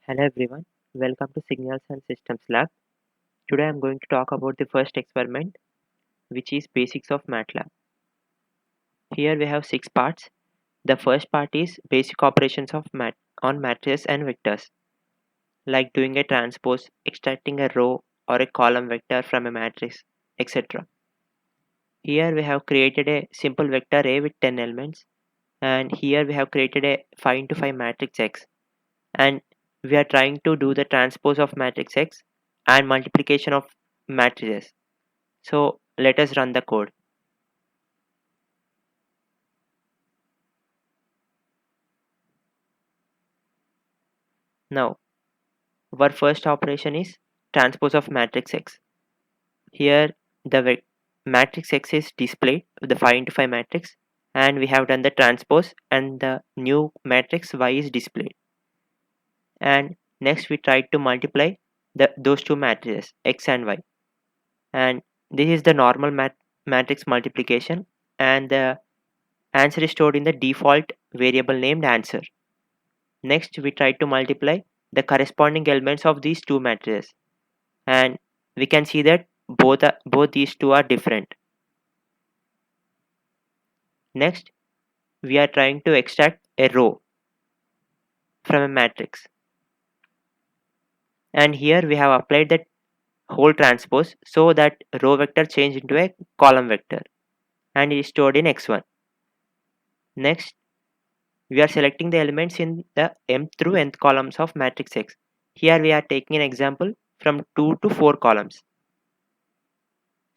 Hello everyone, welcome to Signals and Systems Lab. Today I am going to talk about the first experiment, which is basics of MATLAB. Here we have 6 parts. The first part is basic operations of on matrices and vectors, like doing a transpose, extracting a row or a column vector from a matrix, etc. Here we have created a simple vector A with 10 elements, and here we have created a 5 into 5 matrix X, and we are trying to do the transpose of matrix X and multiplication of matrices. So let us run the code. Now our first operation is transpose of matrix X. Here the matrix X is displayed with the 5 into 5 matrix, and we have done the transpose and the new matrix Y is displayed. And next we try to multiply those two matrices X and Y, and this is the normal matrix multiplication, and the answer is stored in the default variable named answer. Next we try to multiply the corresponding elements of these two matrices, and we can see that both these two are different. Next we are trying to extract a row from a matrix, and here we have applied that whole transpose so that row vector changed into a column vector and it is stored in x1. Next we are selecting the elements in the mth through nth columns of matrix X. Here we are taking an example from 2 to 4 columns.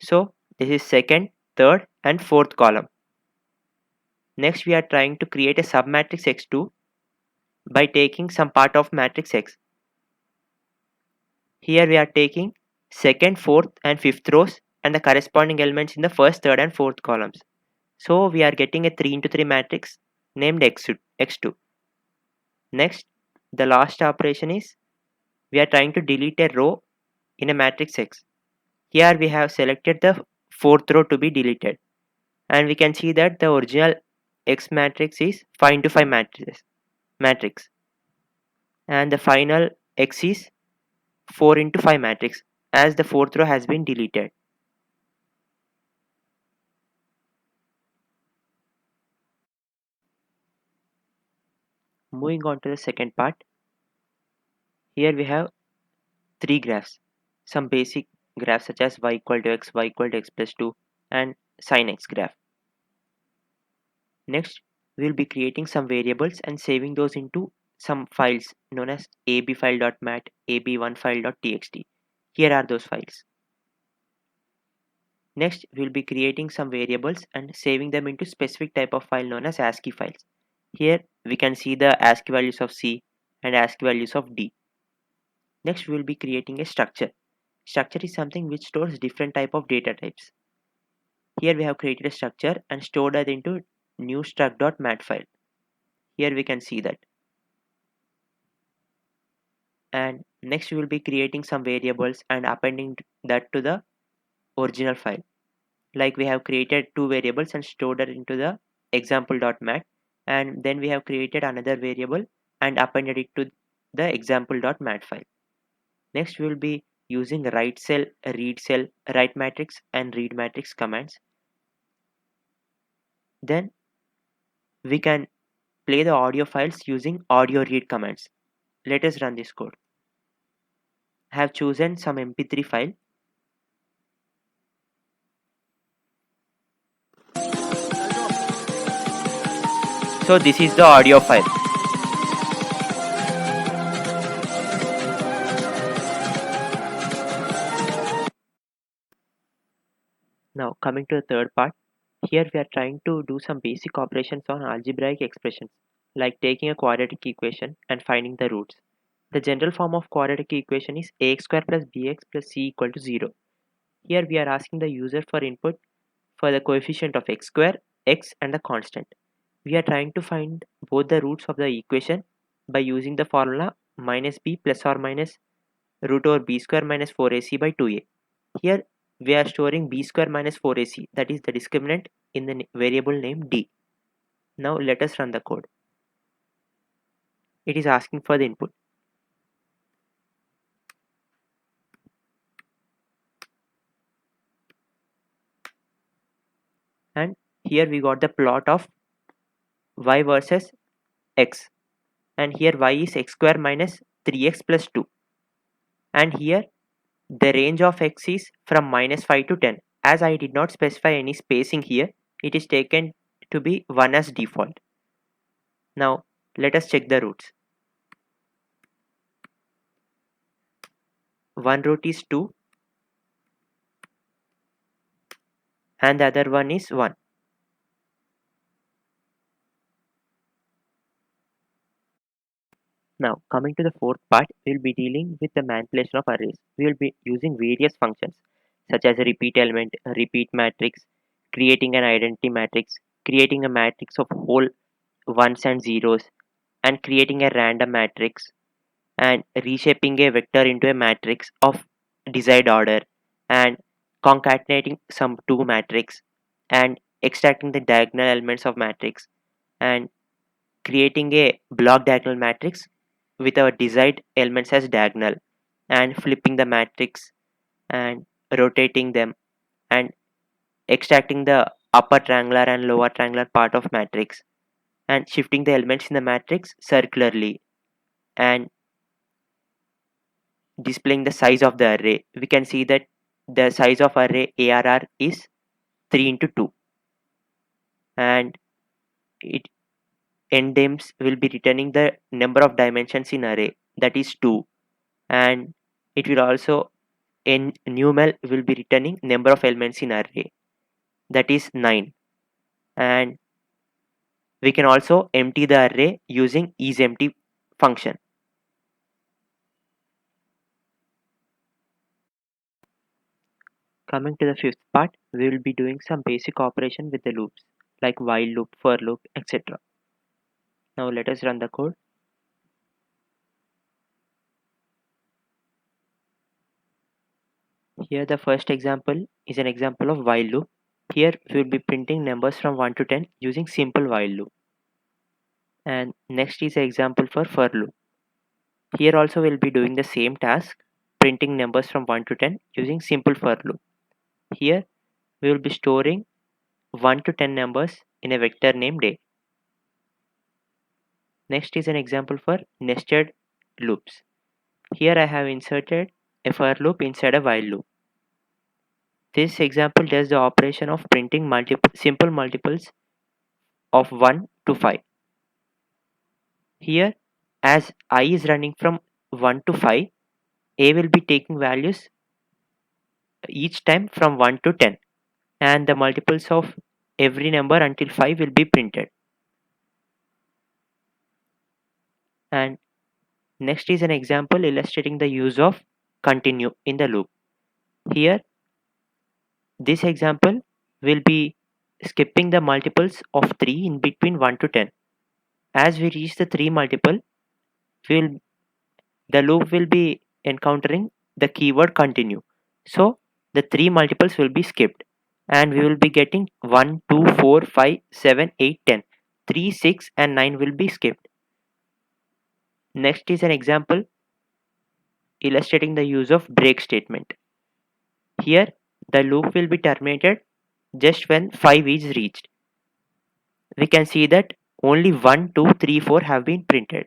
So this is second, third and fourth column. Next we are trying to create a submatrix X2 by taking some part of matrix X. Here we are taking second, fourth and fifth rows and the corresponding elements in the first, third and fourth columns. So we are getting a 3 into 3 matrix named X2. Next, the last operation is we are trying to delete a row in a matrix X. Here we have selected the fourth row to be deleted, and we can see that the original X matrix is 5 into 5 matrix, and the final X is 4 into 5 matrix as the fourth row has been deleted. Moving on to the second part, here we have 3 graphs, some basic graphs such as y equal to x, y equal to x plus 2 and sin x graph. Next we will be creating some variables and saving those into some files known as abfile.mat, ab1file.txt. Here are those files. Next we will be creating some variables and saving them into specific type of file known as ASCII files. Here we can see the ASCII values of C and ASCII values of D. Next we will be creating a structure. Structure is something which stores different type of data types. Here we have created a structure and stored that into new struct.mat file. Here we can see that. And next we will be creating some variables and appending that to the original file. Like we have created two variables and stored it into the example.mat, and then we have created another variable and appended it to the example.mat file. Next we will be using write cell, read cell, write matrix and read matrix commands. Then we can play the audio files using audio read commands. Let us run this code. I have chosen some mp3 file. So this is the audio file. Now coming to the third part, here we are trying to do some basic operations on algebraic expressions, like taking a quadratic equation and finding the roots. The general form of quadratic equation is ax square plus bx plus c equal to 0. Here we are asking the user for input for the coefficient of x square, x and the constant. We are trying to find both the roots of the equation by using the formula minus b plus or minus root over b square minus 4ac by 2a. Here we are storing b square minus 4ac, that is the discriminant, in the variable name d. Now let us run the code. It is asking for the input. and here we got the plot of y versus x, and here y is x square minus 3x plus 2, and here the range of x is from minus 5 to 10. As I did not specify any spacing here, it is taken to be 1 as default. Now let us check the roots. One root is 2 and the other one is 1. Now coming to the fourth part, we will be dealing with the manipulation of arrays. We will be using various functions such as a repeat element, a repeat matrix, creating an identity matrix, creating a matrix of whole ones and zeros, and creating a random matrix, and reshaping a vector into a matrix of desired order, and concatenating some two matrix, and extracting the diagonal elements of matrix, and creating a block diagonal matrix with our desired elements as diagonal, and flipping the matrix and rotating them, and extracting the upper triangular and lower triangular part of matrix, and shifting the elements in the matrix circularly, and displaying the size of the array. We can see that the size of array ARR is 3 into 2, and it endnames will be returning the number of dimensions in array, that is 2, and it will also numal will be returning number of elements in array, that is 9, and we can also empty the array using isEmpty function. Coming to the fifth part, we will be doing some basic operation with the loops like while loop, for loop, etc. Now let us run the code. Here the first example is an example of while loop. Here we will be printing numbers from 1 to 10 using simple while loop. And next is an example for loop. Here also we will be doing the same task, printing numbers from 1 to 10 using simple for loop. Here we will be storing 1 to 10 numbers in a vector named a. Next is an example for nested loops. Here I have inserted a for loop inside a while loop. This example does the operation of printing simple multiples of 1 to 5. Here, as I is running from 1 to 5, a will be taking values each time from 1 to 10, and the multiples of every number until 5 will be printed. And next is an example illustrating the use of continue in the loop. Here, this example will be skipping the multiples of 3 in between 1 to 10. As we reach the 3 multiple, the loop will be encountering the keyword continue. So the 3 multiples will be skipped, and we will be getting 1, 2, 4, 5, 7, 8, 10. 3, 6 and 9 will be skipped. Next is an example illustrating the use of break statement. Here the loop will be terminated just when 5 is reached. We can see that only 1, 2, 3, 4 have been printed.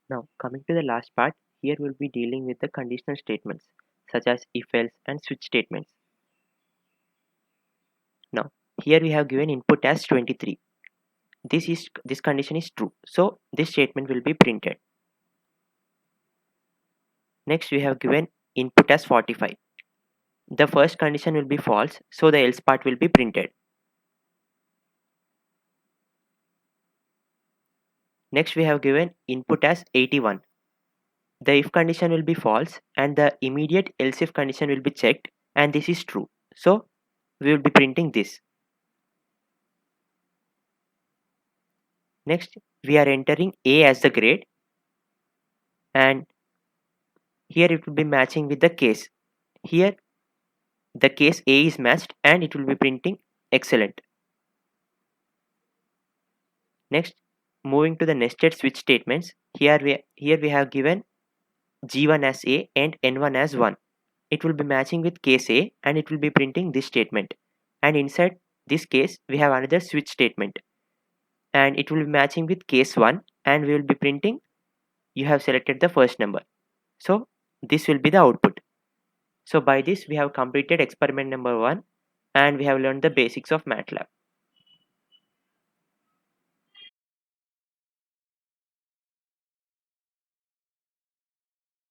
Now coming to the last part, here we'll be dealing with the conditional statements such as if else and switch statements. Now here we have given input as 23. This condition is true, so this statement will be printed. Next we have given input as 45. The first condition will be false, so the else part will be printed. Next we have given input as 81. The if condition will be false and the immediate else if condition will be checked, and this is true, so we will be printing this. Next we are entering a as the grade, and here it will be matching with the case. Here the case a is matched and it will be printing excellent. Next, moving to the nested switch statements, here we have given g1 as a and n1 as 1. it will be matching with case A and it will be printing this statement. And inside this case, we have another switch statement and it will be matching with case 1 and we will be printing you have selected the first number. So this will be the output. So by this we have completed experiment number 1 and we have learned the basics of MATLAB.